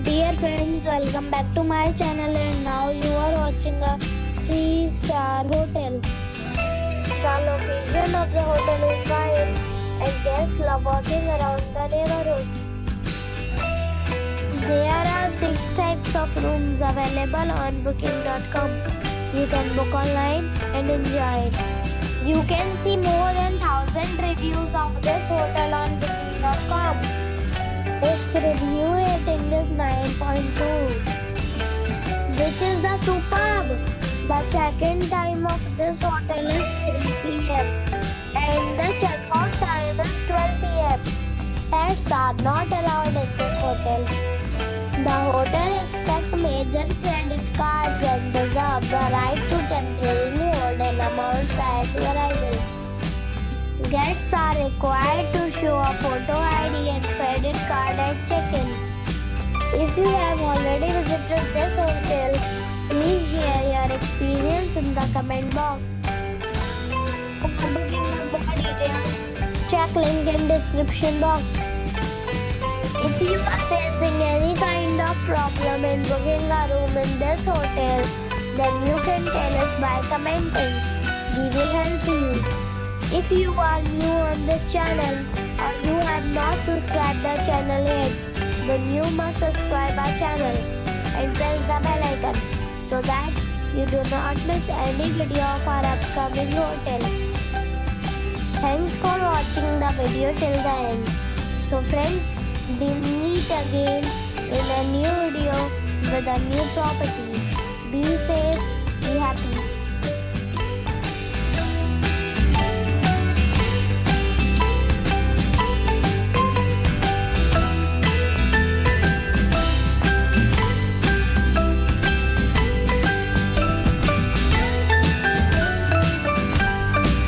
Dear friends, welcome back to my channel and now you are watching a 3-star hotel. The location of the hotel is fine and guests love walking around the neighborhood. There are 6 types of rooms available on booking.com. You can book online and enjoy it. You can see more than 1000 reviews of this hotel on booking.com. Its review rating is 9.2, which is the superb. The check-in time of this hotel is 3 p.m. and the check-out time is 12 p.m. Pets are not allowed in this hotel. The hotel accepts major credit cards and reserves the right to temporarily hold an amount prior to arrival. Guests are required to show a photo ID and credit card at check-in. If you have already visited this hotel, please share your experience in the comment box. For booking or more details, check link in description box. If you are facing any kind of problem in booking a room in this hotel, then you can tell us by commenting. We will help you. If you are new on this channel or you have not subscribed the channel yet, then you must subscribe our channel and press the bell icon so that you do not miss any video of our upcoming hotel. Thanks for watching the video till the end. So friends, we'll meet again in a new video with a new property. Be safe, be happy.